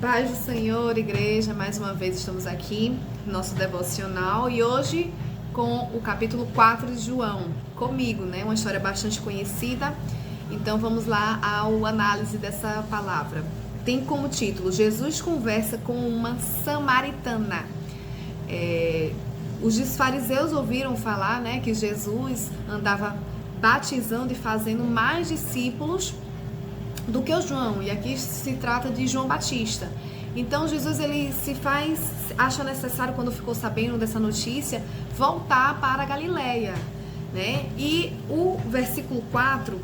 Paz do Senhor, igreja, mais uma vez estamos aqui no nosso devocional e hoje com o capítulo 4 de João, comigo, né? Uma história bastante conhecida, então vamos lá ao análise dessa palavra. Tem como título, Jesus conversa com uma samaritana. Os fariseus ouviram falar, né, que Jesus andava batizando e fazendo mais discípulos do que o João, e aqui se trata de João Batista. Então Jesus ele acha necessário, quando ficou sabendo dessa notícia, voltar para a Galileia, né? E o versículo 4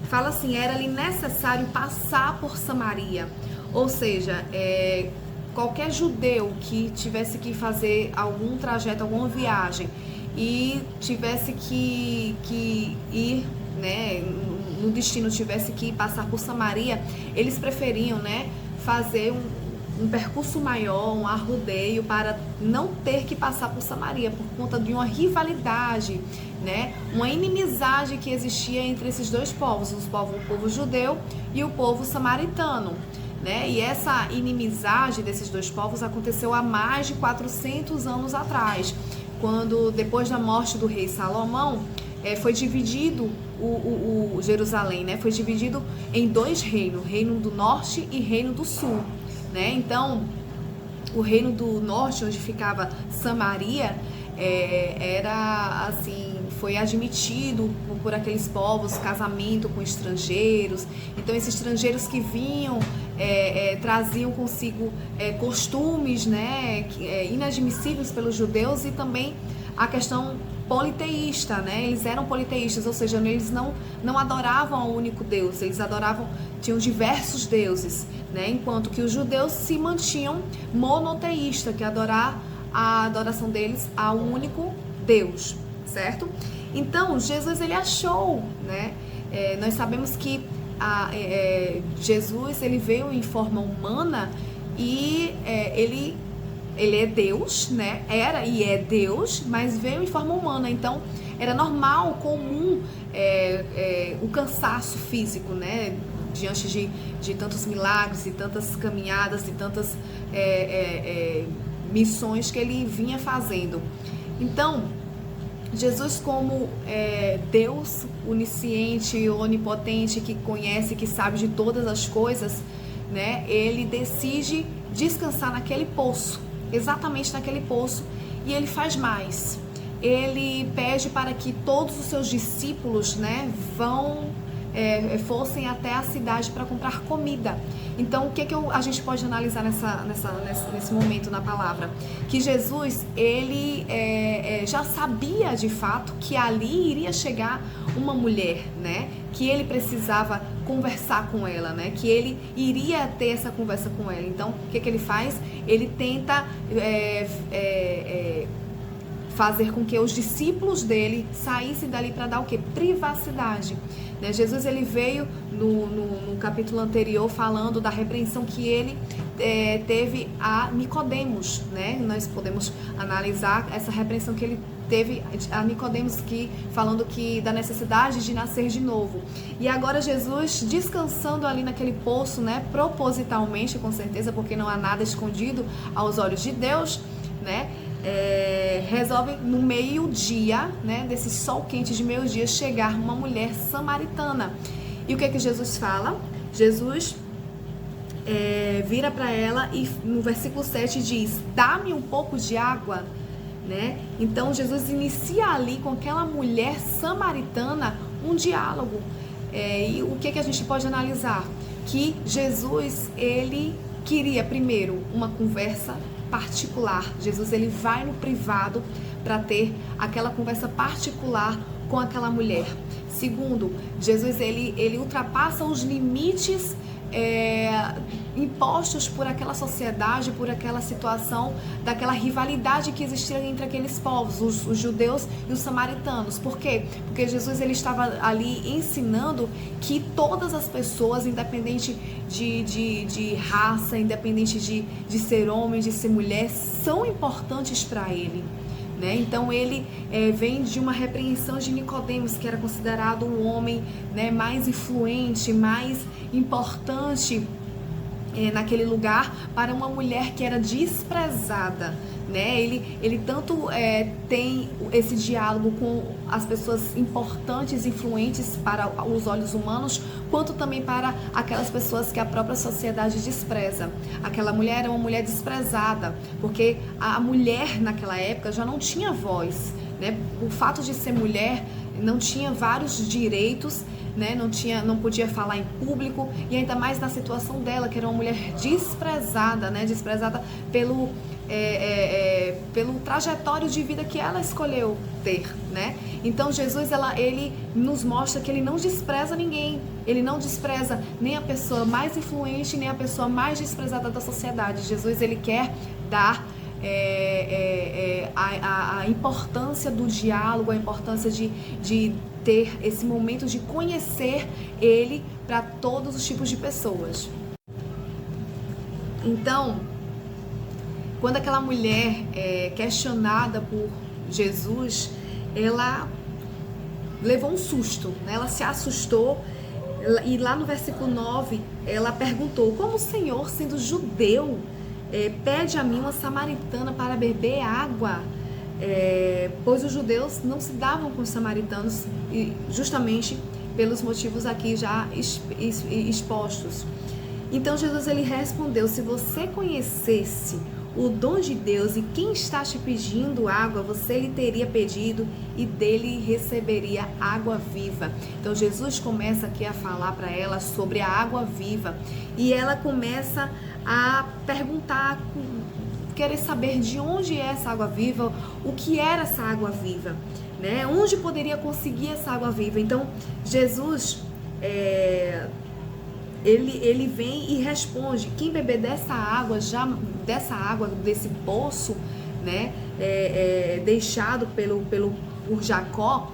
fala assim: era-lhe necessário passar por Samaria, ou seja, qualquer judeu que tivesse que fazer algum trajeto, alguma viagem e tivesse que ir, né, no destino tivesse que passar por Samaria, eles preferiam, né, fazer um percurso maior, um arrodeio, para não ter que passar por Samaria, por conta de uma rivalidade, né, uma inimizade que existia entre esses dois povos, o povo judeu e o povo samaritano, né? E essa inimizade desses dois povos aconteceu há mais de 400 anos atrás, quando, depois da morte do rei Salomão, foi dividido o Jerusalém, né? Foi dividido em dois reinos, reino do norte e reino do sul, né? Então, o reino do norte, onde ficava Samaria, era assim, foi admitido por aqueles povos casamento com estrangeiros. Então, esses estrangeiros que vinham traziam consigo costumes, né, inadmissíveis pelos judeus, e também a questão politeísta, né? Eles eram politeístas, ou seja, eles não adoravam ao único Deus, eles tinham diversos deuses, né? Enquanto que os judeus se mantinham monoteístas, que a adoração deles ao único Deus, certo? Então, Jesus, ele achou, né? Nós sabemos que Jesus, ele veio em forma humana e ele é Deus, né? Era e é Deus, mas veio em forma humana. Então, era normal, comum, o cansaço físico, né? Diante de tantos milagres e tantas caminhadas e tantas missões que ele vinha fazendo. Então, Jesus, como Deus onisciente, onipotente, que conhece, que sabe de todas as coisas, né? Ele decide descansar naquele poço, exatamente naquele poço, e ele faz mais. Ele pede para que todos os seus discípulos, né, fossem até a cidade para comprar comida. Então, o que a gente pode analisar nesse momento na palavra? Que Jesus, ele já sabia de fato que ali iria chegar uma mulher, né? Que ele precisava conversar com ela, né? Que ele iria ter essa conversa com ela. Então, o que ele faz? Ele tenta fazer com que os discípulos dele saíssem dali para dar o quê? Privacidade. Né? Jesus, ele veio no capítulo anterior falando da repreensão que ele teve a Nicodemos, né? Nós podemos analisar essa repreensão que ele teve a Nicodemos, falando da necessidade de nascer de novo. E agora Jesus, descansando ali naquele poço, né? Propositalmente, com certeza, porque não há nada escondido aos olhos de Deus, né? Resolve no meio-dia, né, desse sol quente de meio-dia, chegar uma mulher samaritana. E o que Jesus fala? Jesus vira para ela e no versículo 7 diz: dá-me um pouco de água, né? Então Jesus inicia ali com aquela mulher samaritana um diálogo. E o que a gente pode analisar? Que Jesus, ele queria primeiro uma conversa particular. Jesus, ele vai no privado para ter aquela conversa particular com aquela mulher. Segundo, Jesus, ele ultrapassa os limites impostos por aquela sociedade, por aquela situação, daquela rivalidade que existia entre aqueles povos, os judeus e os samaritanos. Por quê? Porque Jesus, ele estava ali ensinando que todas as pessoas, independente de raça, independente de ser homem, de ser mulher, são importantes para ele. Né? Então ele vem de uma repreensão de Nicodemos, que era considerado um homem, né, mais influente, mais importante naquele lugar para uma mulher que era desprezada, né? Ele tanto tem esse diálogo com as pessoas importantes, influentes para os olhos humanos, quanto também para aquelas pessoas que a própria sociedade despreza. Aquela mulher era uma mulher desprezada, porque a mulher naquela época já não tinha voz, né? O fato de ser mulher não tinha vários direitos, né? Não podia falar em público, e ainda mais na situação dela, que era uma mulher desprezada, né? Desprezada pelo trajetório de vida que ela escolheu ter, né? Então Jesus, ele nos mostra que ele não despreza ninguém, ele não despreza nem a pessoa mais influente, nem a pessoa mais desprezada da sociedade. Jesus, ele quer dar a importância do diálogo, a importância de ter esse momento de conhecer ele para todos os tipos de pessoas. Então, quando aquela mulher é questionada por Jesus, ela levou um susto, né? Ela se assustou, e lá no versículo 9, ela perguntou: como o Senhor, sendo judeu, pede a mim, uma samaritana, para beber água? Pois os judeus não se davam com os samaritanos, justamente pelos motivos aqui já expostos. Então Jesus, ele respondeu: se você conhecesse o dom de Deus e quem está te pedindo água, você lhe teria pedido e dele receberia água viva. Então Jesus começa aqui a falar para ela sobre a água viva, e ela começa a perguntar, querer saber de onde é essa água viva, o que era essa água viva, né? Onde poderia conseguir essa água viva. Então Jesus, ele vem e responde: quem beber dessa água, desse poço, né, deixado por Jacó,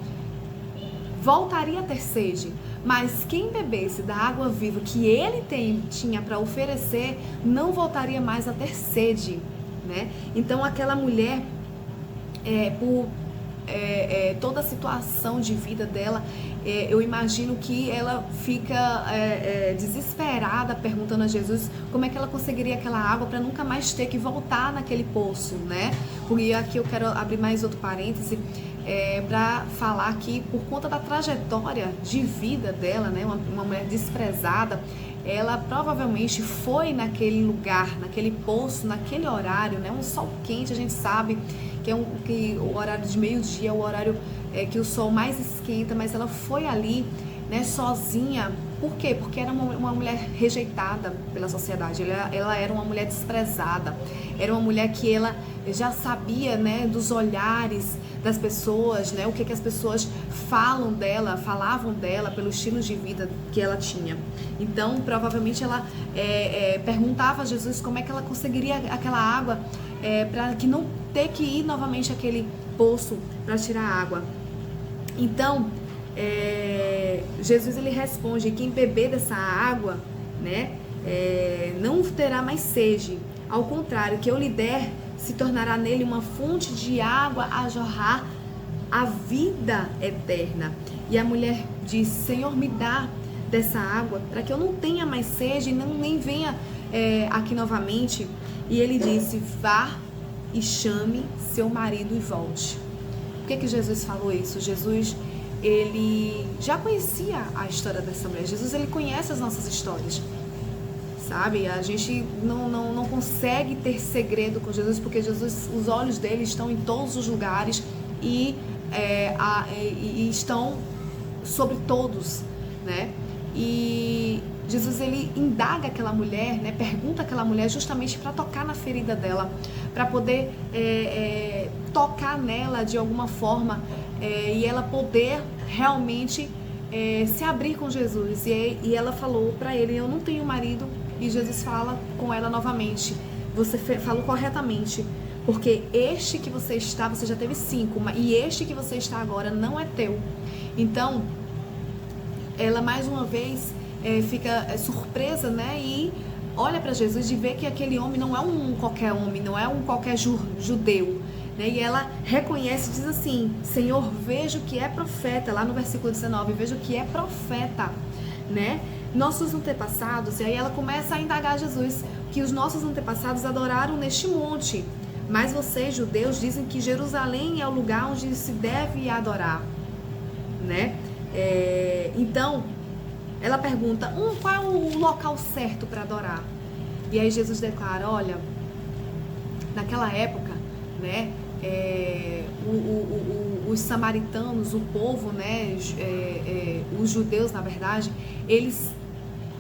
voltaria a ter sede. Mas quem bebesse da água viva que ele tinha para oferecer, não voltaria mais a ter sede, né? Então aquela mulher, por toda a situação de vida dela, eu imagino que ela fica desesperada, perguntando a Jesus como é que ela conseguiria aquela água para nunca mais ter que voltar naquele poço, né? Porque aqui eu quero abrir mais outro parêntese, para falar que por conta da trajetória de vida dela, né, uma mulher desprezada, ela provavelmente foi naquele lugar, naquele poço, naquele horário, né, um sol quente. A gente sabe que o horário de meio-dia é o horário que o sol mais esquenta, mas ela foi ali, né, sozinha. Por quê? Porque era uma mulher rejeitada pela sociedade, ela era uma mulher desprezada, era uma mulher que ela já sabia, né, dos olhares das pessoas, né, o que as pessoas falavam dela pelo estilo de vida que ela tinha. Então, provavelmente ela perguntava a Jesus como é que ela conseguiria aquela água, para que não ter que ir novamente àquele poço para tirar água. Então, Jesus, ele responde: quem beber dessa água, né, não terá mais sede. Ao contrário, que eu lhe der, se tornará nele uma fonte de água a jorrar a vida eterna. E a mulher disse: Senhor, me dá dessa água, para que eu não tenha mais sede e nem venha aqui novamente. E ele disse: vá e chame seu marido e volte. Por que Jesus falou isso? Jesus, ele já conhecia a história dessa mulher. Jesus, ele conhece as nossas histórias, sabe? A gente não consegue ter segredo com Jesus, porque Jesus, os olhos dele estão em todos os lugares e estão sobre todos, né? E Jesus, ele indaga aquela mulher, né? Pergunta àquela mulher justamente para tocar na ferida dela, para poder tocar nela de alguma forma, e ela poder realmente se abrir com Jesus. E ela falou para ele: eu não tenho marido. E Jesus fala com ela novamente: você falou corretamente, porque este que você está, você já teve 5, e este que você está agora não é teu. Então, ela mais uma vez fica surpresa, né? E olha para Jesus e vê que aquele homem não é um qualquer homem, não é um qualquer judeu, né? E ela reconhece e diz assim: Senhor, vejo que é profeta. Lá no versículo 19, vejo que é profeta, né? Nossos antepassados, e aí ela começa a indagar Jesus, que os nossos antepassados adoraram neste monte, mas vocês, judeus, dizem que Jerusalém é o lugar onde se deve adorar, né? Então, ela pergunta, qual é o local certo para adorar? E aí Jesus declara, olha, naquela época, né, os samaritanos, o povo, né, os judeus, na verdade, eles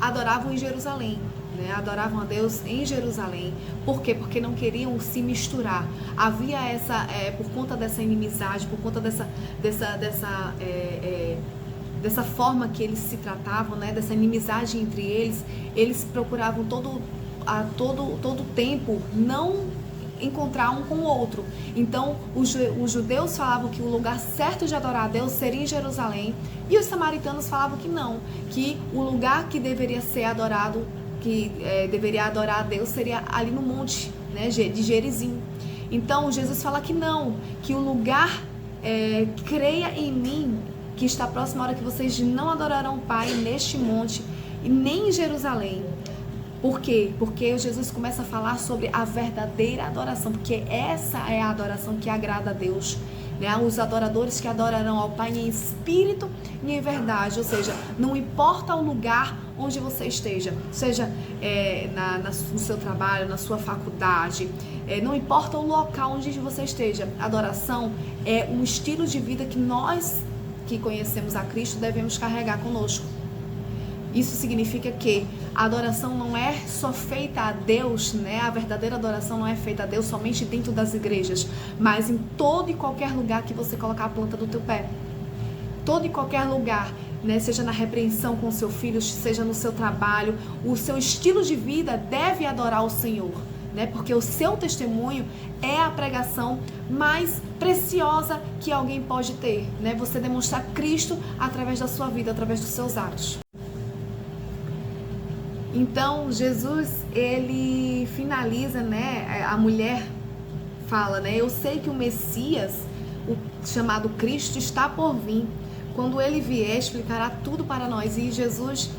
adoravam em Jerusalém, né, adoravam a Deus em Jerusalém. Por quê? Porque não queriam se misturar. Havia essa, por conta dessa inimizade, por conta dessa forma que eles se tratavam, né, dessa inimizade entre eles procuravam todo tempo não encontrar um com o outro. Então os judeus falavam que o lugar certo de adorar a Deus seria em Jerusalém, e os samaritanos falavam que não, que o lugar que deveria ser adorado, que deveria adorar a Deus, seria ali no monte, né, de Gerizim. Então Jesus fala que não, que o lugar, creia em mim, que está próximo a hora que vocês não adorarão o Pai neste monte e nem em Jerusalém. Por quê? Porque Jesus começa a falar sobre a verdadeira adoração, porque essa é a adoração que agrada a Deus, né? Os adoradores que adorarão ao Pai em espírito e em verdade, ou seja, não importa o lugar onde você esteja, seja no seu trabalho, na sua faculdade, não importa o local onde você esteja, adoração é um estilo de vida que nós que conhecemos a Cristo devemos carregar conosco. Isso significa que a adoração não é só feita a Deus, né? A verdadeira adoração não é feita a Deus somente dentro das igrejas, mas em todo e qualquer lugar que você colocar a planta do teu pé. Todo e qualquer lugar, né? Seja na repreensão com o seu filho, seja no seu trabalho, o seu estilo de vida deve adorar o Senhor, né? Porque o seu testemunho é a pregação mais preciosa que alguém pode ter, né? Você demonstrar Cristo através da sua vida, através dos seus atos. Então, Jesus, ele finaliza, né? A mulher fala, né? Eu sei que o Messias, o chamado Cristo, está por vir. Quando ele vier, explicará tudo para nós. E Jesus,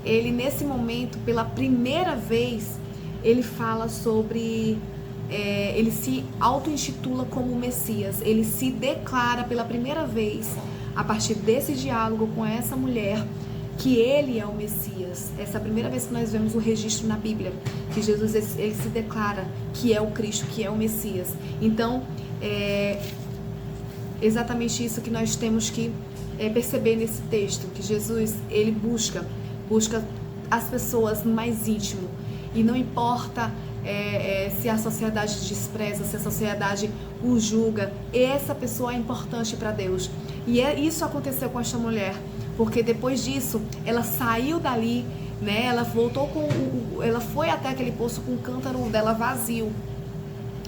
ele nesse momento, pela primeira vez, ele fala sobre... ele se auto-intitula como Messias. Ele se declara pela primeira vez, a partir desse diálogo com essa mulher, que ele é o Messias. Essa é a primeira vez que nós vemos o registro na Bíblia, que Jesus ele se declara que é o Cristo, que é o Messias. Então, é exatamente isso que nós temos que perceber nesse texto, que Jesus, ele busca as pessoas no mais íntimo, e não importa se a sociedade despreza, se a sociedade o julga, essa pessoa é importante para Deus. E isso aconteceu com esta mulher, porque depois disso ela saiu dali, né? Ela voltou ela foi até aquele poço com o cântaro dela vazio,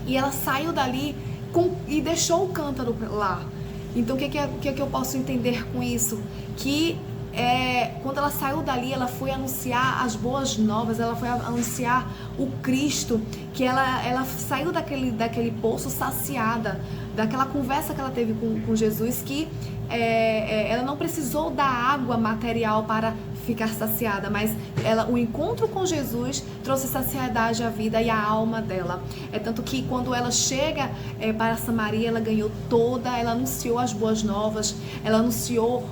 e ela saiu dali e deixou o cântaro lá. Então o que eu posso entender com isso? Que quando ela saiu dali, ela foi anunciar as boas novas, ela foi anunciar o Cristo, que ela saiu daquele poço saciada, daquela conversa que ela teve com Jesus, que ela não precisou da água material para ficar saciada, mas o encontro com Jesus trouxe saciedade à vida e à alma dela. É tanto que quando ela chega para Samaria, ela ganhou ela anunciou as boas novas, ela anunciou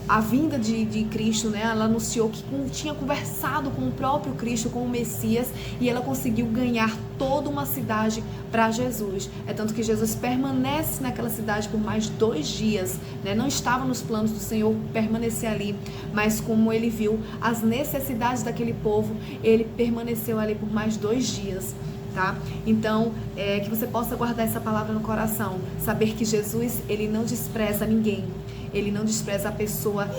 a vinda de Cristo, né? Ela anunciou que tinha conversado com o próprio Cristo, com o Messias, e ela conseguiu ganhar toda uma cidade para Jesus. É tanto que Jesus permanece naquela cidade por mais 2 dias, né? Não estava nos planos do Senhor permanecer ali, mas como ele viu as necessidades daquele povo, ele permaneceu ali por mais 2 dias. Tá? Então, que você possa guardar essa palavra no coração, saber que Jesus, ele não despreza ninguém, ele não despreza a pessoa,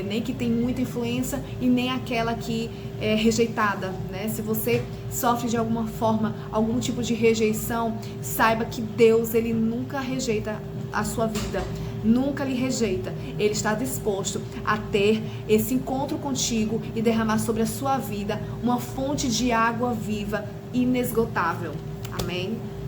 nem que tem muita influência e nem aquela que é rejeitada, né? Se você sofre de alguma forma, algum tipo de rejeição, saiba que Deus, ele nunca rejeita a sua vida, nunca lhe rejeita. Ele está disposto a ter esse encontro contigo e derramar sobre a sua vida uma fonte de água viva, inesgotável. Amém?